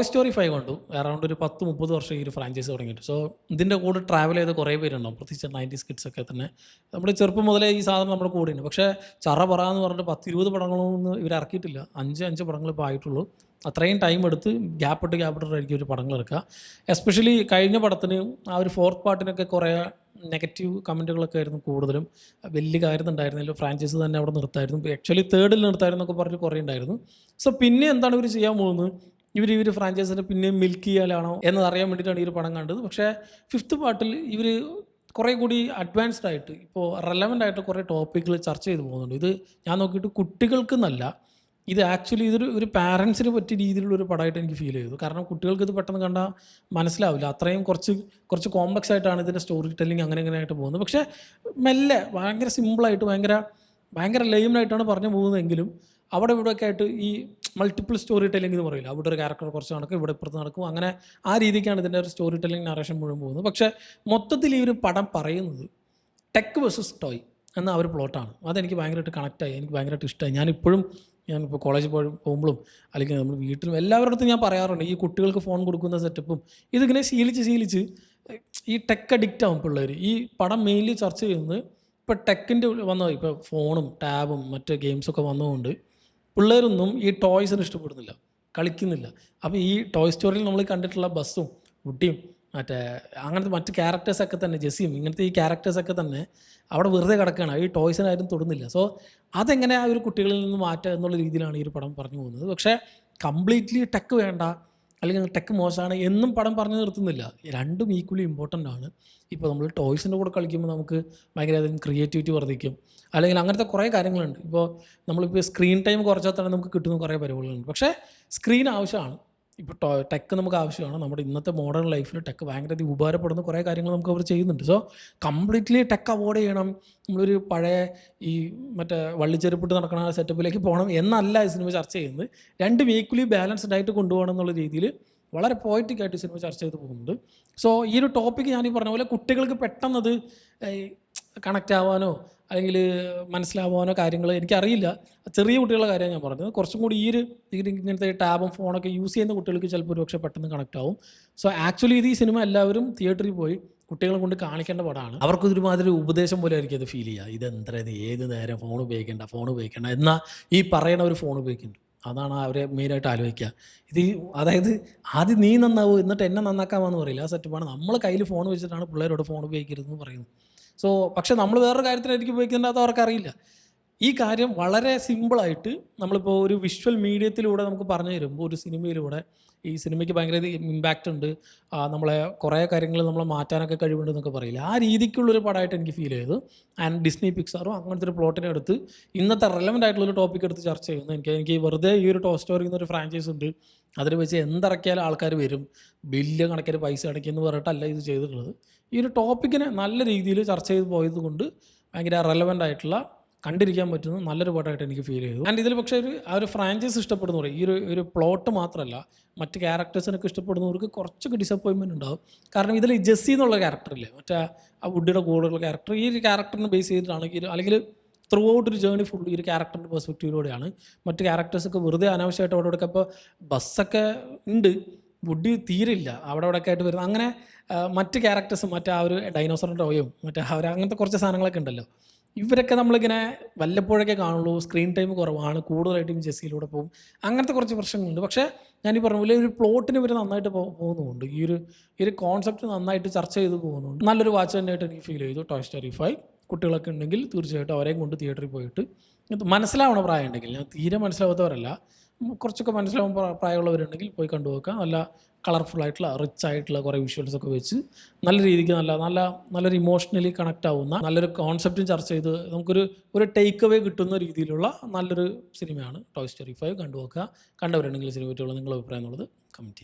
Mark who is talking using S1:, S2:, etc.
S1: Toy story 5 കണ്ടു. Around ഒരു 10-30 വർഷം ഈ ഒരു ഫ്രാഞ്ചൈസ് തുടങ്ങിയിട്ട്. സോ ഇതിൻ്റെ കൂടെ ട്രാവൽ ചെയ്ത കുറേ പേരുണ്ടാവും. പ്രത്യേകിച്ച് 90s കിഡ്സൊക്കെ തന്നെ. നമ്മുടെ ചെറുപ്പം മുതലേ ഈ സാധനം നമ്മുടെ കൂടെയുണ്ട്. പക്ഷേ ചറ പറ എന്ന് പറഞ്ഞിട്ട് 10-20 പടങ്ങളൊന്നും ഇവർ ഇറക്കിയിട്ടില്ല. 5 പടങ്ങൾ ഇപ്പോൾ ആയിട്ടുള്ളൂ. അത്രയും ടൈം എടുത്ത് ഗ്യാപ്പിട്ടായിരിക്കും ഒരു പടങ്ങൾ ഇറക്കുക. എസ്പെഷ്യലി കഴിഞ്ഞ പടത്തിന് ആ ഒരു ഫോർത്ത് പാർട്ടിനൊക്കെ കുറേ നെഗറ്റീവ് കമൻറ്റുകളൊക്കെ ആയിരുന്നു കൂടുതലും. വലിയ കാര്യം ഉണ്ടായിരുന്നില്ല. ഫ്രാഞ്ചൈസ് തന്നെ അവിടെ നിർത്തായിരുന്നു. ആക്ച്വലി തേർഡിൽ നിർത്തായിരുന്നു എന്നൊക്കെ പറഞ്ഞ് കുറേ ഉണ്ടായിരുന്നു. സോ പിന്നെ എന്താണ് ഇവർ ചെയ്യാൻ പോകുന്നത്? ഇവർ ഫ്രാഞ്ചൈസിനെ പിന്നെയും മിൽക്ക് ചെയ്യാനാണോ എന്നറിയാൻ വേണ്ടിയിട്ടാണ് ഈ ഒരു പടം കണ്ടത്. പക്ഷേ ഫിഫ്ത്ത് പാർട്ടിൽ ഇവർ കുറേ കൂടി അഡ്വാൻസ്ഡ് ആയിട്ട് ഇപ്പോൾ റെലവൻ്റ് ആയിട്ട് കുറേ ടോപ്പിക്കുകൾ ചർച്ച ചെയ്ത് പോകുന്നുണ്ട്. ഇത് ഞാൻ നോക്കിയിട്ട് കുട്ടികൾക്കെന്നല്ല, ഇത് ആക്ച്വലി ഒരു പാരൻസിന് പറ്റിയ രീതിയിലുള്ളൊരു പടമായിട്ട് എനിക്ക് ഫീൽ ചെയ്തു. കാരണം കുട്ടികൾക്ക് ഇത് പെട്ടെന്ന് കണ്ടാൽ മനസ്സിലാവില്ല. അത്രയും കുറച്ച് കോംപ്ലക്സ് ആയിട്ടാണ് ഇതിൻ്റെ സ്റ്റോറി ടെല്ലിങ് അങ്ങനെ ആയിട്ട് പോകുന്നത്. പക്ഷേ മെല്ലെ ഭയങ്കര സിമ്പിളായിട്ട് ഭയങ്കര ലെയിമായിട്ടാണ് പറഞ്ഞു പോകുന്നതെങ്കിലും അവിടെ ഇവിടെയൊക്കെ ആയിട്ട് ഈ മൾട്ടിപ്പിൾ സ്റ്റോറി ടെല്ലിംഗ് എന്ന് പറയില്ല. അവിടെ ഒരു ക്യാരക്ടർ കുറച്ച് നടക്കും, ഇവിടെ ഇപ്പുറത്ത് നടക്കും, അങ്ങനെ ആ രീതിക്കാണ് ഇതിൻ്റെ ഒരു സ്റ്റോറി ടെല്ലിംഗ് നറേഷൻ മുഴുവൻ പോകുന്നത്. പക്ഷേ മൊത്തത്തിൽ ഈ ഒരു പടം പറയുന്നത് ടെക് വേഴ്സസ് ടോയ് എന്ന ഒരു പ്ലോട്ടാണ്. അതെനിക്ക് ഭയങ്കരമായിട്ട് കണക്റ്റായി, എനിക്ക് ഭയങ്കരമായിട്ട് ഇഷ്ടമായി. ഞാനിപ്പോൾ കോളേജിൽ പോകുമ്പോഴും അല്ലെങ്കിൽ നമ്മൾ വീട്ടിലും എല്ലാവരുടെ അടുത്തും ഞാൻ പറയാറുണ്ട്, ഈ കുട്ടികൾക്ക് ഫോൺ കൊടുക്കുന്ന സെറ്റപ്പും ഇതിങ്ങനെ ശീലിച്ച് ഈ ടെക് അഡിക്റ്റ് ആവും പിള്ളേർ. ഈ പടം മെയിൻലി ചർച്ച ചെയ്യുന്നത് ഇപ്പോൾ ടെക്കിൻ്റെ ഇപ്പോൾ ഫോണും ടാബും മറ്റ് ഗെയിംസൊക്കെ വന്നതുകൊണ്ട് പിള്ളേരൊന്നും ഈ ടോയ്സിന് ഇഷ്ടപ്പെടുന്നില്ല, കളിക്കുന്നില്ല. അപ്പോൾ ഈ ടോയ് സ്റ്റോറിയിൽ നമ്മൾ കണ്ടിട്ടുള്ള ബസ്സും കുട്ടിയും അങ്ങനത്തെ മറ്റ് ക്യാരക്ടേഴ്സൊക്കെ തന്നെ, ജെസ്സിയും ഇങ്ങനത്തെ ഈ ക്യാരക്ടേഴ്സൊക്കെ തന്നെ അവിടെ വെറുതെ കിടക്കുകയാണ്. ഈ ടോയ്സിനാരും തൊടുന്നില്ല. സോ അതെങ്ങനെ ആ ഒരു കുട്ടികളിൽ നിന്ന് മാറ്റുക എന്നുള്ള രീതിയിലാണ് ഈ ഒരു പടം പറഞ്ഞു പോകുന്നത്. പക്ഷേ കംപ്ലീറ്റ്ലി ടെക്ക് വേണ്ട അല്ലെങ്കിൽ ടെക്ക് മോശമാണ് എന്നും പടം പറഞ്ഞു നിർത്തുന്നില്ല. രണ്ടും ഈക്വലി ഇമ്പോർട്ടൻ്റ് ആണ്. ഇപ്പോൾ നമ്മൾ ടോയ്സിൻ്റെ കൂടെ കളിക്കുമ്പോൾ നമുക്ക് ഭയങ്കരധികം ക്രിയേറ്റിവിറ്റി വർദ്ധിക്കും, അല്ലെങ്കിൽ അങ്ങനത്തെ കുറേ കാര്യങ്ങളുണ്ട്. ഇപ്പോൾ നമ്മളിപ്പോൾ സ്ക്രീൻ ടൈം കുറച്ചാൽ തന്നെ നമുക്ക് കിട്ടുന്ന കുറേ പരിപാടികളുണ്ട്. പക്ഷേ സ്ക്രീൻ ആവശ്യമാണ്. ഇപ്പോൾ ടെക്ക് നമുക്ക് ആവശ്യമാണ്. നമ്മുടെ ഇന്നത്തെ മോഡേൺ ലൈഫിൽ ടെക്ക് ഭയങ്കരധികം ഉപകാരപ്പെടുന്ന കുറേ കാര്യങ്ങൾ നമുക്ക് അവർ ചെയ്യുന്നുണ്ട്. സോ കംപ്ലീറ്റ്ലി ടെക്ക് അവോയ്ഡ് ചെയ്യണം, നമ്മളൊരു പഴയ ഈ വള്ളിച്ചെരുപ്പിട്ട് നടക്കുന്ന സെറ്റപ്പിലേക്ക് പോകണം എന്നല്ല ഈ സിനിമ ചർച്ച ചെയ്യുന്നത്. രണ്ടും ഈക്വലി ബാലൻസ്ഡ് ആയിട്ട് കൊണ്ടുപോകണം എന്നുള്ള രീതിയിൽ വളരെ പോയറ്റിക്കായിട്ട് സിനിമ ചർച്ച ചെയ്ത് പോകുന്നുണ്ട്. സോ ഈ ഒരു ടോപ്പിക്ക് ഞാനീ പറഞ്ഞ പോലെ കുട്ടികൾക്ക് പെട്ടെന്നത് കണക്റ്റ് ആവാനോ അല്ലെങ്കിൽ മനസ്സിലാവാനോ കാര്യങ്ങൾ എനിക്കറിയില്ല. ചെറിയ കുട്ടികളുടെ കാര്യമാണ് ഞാൻ പറഞ്ഞത്. കുറച്ചും കൂടി ഇങ്ങനത്തെ ടാബും ഫോണൊക്കെ യൂസ് ചെയ്യുന്ന കുട്ടികൾക്ക് ചിലപ്പോൾ ഒരു പക്ഷേ പെട്ടെന്ന് കണക്റ്റ് ആവും. സോ ആക്ച്വലി ഈ സിനിമ എല്ലാവരും തിയേറ്ററിൽ പോയി കുട്ടികളെ കൊണ്ട് കാണിക്കേണ്ട പടമാണ്. അവർക്ക് ഒരുമാതിരി ഉപദേശം പോലെ ആയിരിക്കും അത് ഫീൽ ചെയ്യുക. ഇതെന്തത് ഏത് നേരം ഫോൺ ഉപയോഗിക്കേണ്ട എന്നാൽ ഈ പറയണ ഒരു ഫോൺ ഉപയോഗിക്കുന്നുണ്ട്. അതാണ് അവരെ മെയിനായിട്ട് ആലോചിക്കുക. അതായത് ആദ്യം നീ നന്നാവും എന്നിട്ട് എന്നെ നന്നാക്കാമെന്ന് പറയില്ല. ആ സെറ്റപ്പാണ്. നമ്മൾ കയ്യിൽ ഫോൺ വെച്ചിട്ടാണ് പിള്ളേരോട് ഫോൺ ഉപയോഗിക്കരുതെന്ന് പറയുന്നത്. സോ പക്ഷേ നമ്മൾ വേറൊരു കാര്യത്തിനായിരിക്കും ഉപയോഗിക്കുന്നത്, അത് അവർക്കറിയില്ല. ഈ കാര്യം വളരെ സിമ്പിളായിട്ട് നമ്മളിപ്പോൾ ഒരു വിഷ്വൽ മീഡിയത്തിലൂടെ നമുക്ക് പറഞ്ഞു തരുമ്പോൾ ഒരു സിനിമയിലൂടെ ഈ സിനിമയ്ക്ക് ഭയങ്കര ഇമ്പാക്റ്റ് ഉണ്ട്, നമ്മളെ കുറേ കാര്യങ്ങൾ നമ്മളെ മാറ്റാനൊക്കെ കഴിവുണ്ട് എന്നൊക്കെ പറയില്ല. ആ രീതിക്കുള്ളൊരു പടമായിട്ട് എനിക്ക് ഫീൽ ചെയ്തു. ആൻഡ് ഡിസ്നി പിക്സാറും അങ്ങനത്തെ ഒരു പ്ലോട്ടിനെ എടുത്ത് ഇന്നത്തെ റെലവൻ്റ് ആയിട്ടുള്ളൊരു ടോപ്പിക് എടുത്ത് ചർച്ച ചെയ്യുന്നു. എനിക്ക് വെറുതെ ഈ ഒരു ടോയ് സ്റ്റോറി എന്നൊരു ഫ്രാഞ്ചൈസ് ഉണ്ട്, അതിൽ വെച്ച് എന്തിറക്കിയാലും ആൾക്കാർ വരും, ബില്ല് കണക്കിന് പൈസ അടയ്ക്കുമെന്ന് പറഞ്ഞിട്ടല്ല ഇത് ചെയ്തിട്ടുള്ളത്. ഈ ഒരു ടോപ്പിക്കിനെ നല്ല രീതിയിൽ ചർച്ച ചെയ്ത് പോയത് കൊണ്ട് ഭയങ്കര റെലവൻ്റ് ആയിട്ടുള്ള കണ്ടിരിക്കാൻ പറ്റുന്ന നല്ലൊരു പാട്ടായിട്ട് എനിക്ക് ഫീൽ ചെയ്തു. ആൻഡ് ഇതിൽ പക്ഷേ ആ ഒരു ഫ്രാഞ്ചൈസ് ഇഷ്ടപ്പെടുന്നവർ, ഈ ഒരു പ്ലോട്ട് മാത്രമല്ല മറ്റ് ക്യാരക്ടേഴ്സിനൊക്കെ ഇഷ്ടപ്പെടുന്നവർക്ക് കുറച്ചൊക്കെ ഡിസപ്പോയിൻമെൻറ്റ് ഉണ്ടാകും. കാരണം ഇതിൽ ജെസ്സി എന്നുള്ള ക്യാരക്ടറില്ലേ, ആ വുഡിയുടെ കൂടെയുള്ള ക്യാരക്ടർ, ഈ ഒരു ക്യാരക്ടറിനെ ബേസ് ചെയ്തിട്ടാണ് അല്ലെങ്കിൽ ത്രൂ ഔട്ട് ഒരു ജേർണി ഫുൾ ഈ ഒരു ക്യാരക്ടറിൻ്റെ പെർസ്പെക്റ്റീവിലൂടെയാണ്. മറ്റ് ക്യാരക്ടേഴ്സൊക്കെ വെറുതെ അനാവശ്യമായിട്ട് അവിടെ ഇപ്പോൾ ബസ്സൊക്കെ ഉണ്ട്, വുഡ് തീരില്ല അവിടെയൊക്കെ ആയിട്ട് വരുന്നത്. അങ്ങനെ മറ്റ് ക്യാരക്ടേഴ്സും ആ ഒരു ഡൈനോസറിൻ്റെ ടോയും അങ്ങനത്തെ കുറച്ച് സാധനങ്ങളൊക്കെ ഉണ്ടല്ലോ, ഇവരൊക്കെ നമ്മളിങ്ങനെ വല്ലപ്പോഴൊക്കെ കാണുള്ളൂ. സ്ക്രീൻ ടൈം കുറവാണ്, കൂടുതലായിട്ടും ജെസ്സിയിലൂടെ പോകും, അങ്ങനത്തെ കുറച്ച് പ്രശ്നങ്ങളുണ്ട്. പക്ഷേ ഞാനീ പറഞ്ഞ പോലെ ഒരു പ്ലോട്ടിന് ഇവർ നന്നായിട്ട് പോകുന്നുണ്ട്. ഈ ഒരു കോൺസെപ്റ്റ് നന്നായിട്ട് ചർച്ച ചെയ്ത് പോകുന്നുണ്ട്. നല്ലൊരു വാച്ച് തന്നെയായിട്ട് എനിക്ക് ഫീൽ ചെയ്തു ടോയ് സ്റ്റോറി 5. കുട്ടികളൊക്കെ ഉണ്ടെങ്കിൽ തീർച്ചയായിട്ടും അവരെയും കൊണ്ട് തിയേറ്ററിൽ പോയിട്ട് മനസ്സിലാവണ പ്രായം ഉണ്ടെങ്കിൽ, ഞാൻ തീരെ മനസ്സിലാവാത്തവരല്ല, കുറച്ചൊക്കെ മനസ്സിലാവുന്ന പ്രായമുള്ളവരുണ്ടെങ്കിൽ പോയി കണ്ടുപോക്കാം. നല്ല കളർഫുള്ളായിട്ടുള്ള റിച്ച് ആയിട്ടുള്ള കുറേ വിഷ്വൽസൊക്കെ വെച്ച് നല്ല രീതിക്ക് നല്ലൊരു ഇമോഷണലി കണക്റ്റ് ആവുന്ന നല്ലൊരു കോൺസെപ്റ്റും ചർച്ച ചെയ്ത് നമുക്കൊരു ടേക്ക് അവേ കിട്ടുന്ന രീതിയിലുള്ള നല്ലൊരു സിനിമയാണ് ടോയ് സ്റ്റോറി 5. കണ്ടുപോക്കുക. കണ്ടവരുണ്ടെങ്കിൽ സിനിമ പറ്റിയുള്ള നിങ്ങളുടെ അഭിപ്രായം എന്നുള്ളത് കമൻറ്റ് ചെയ്യുക.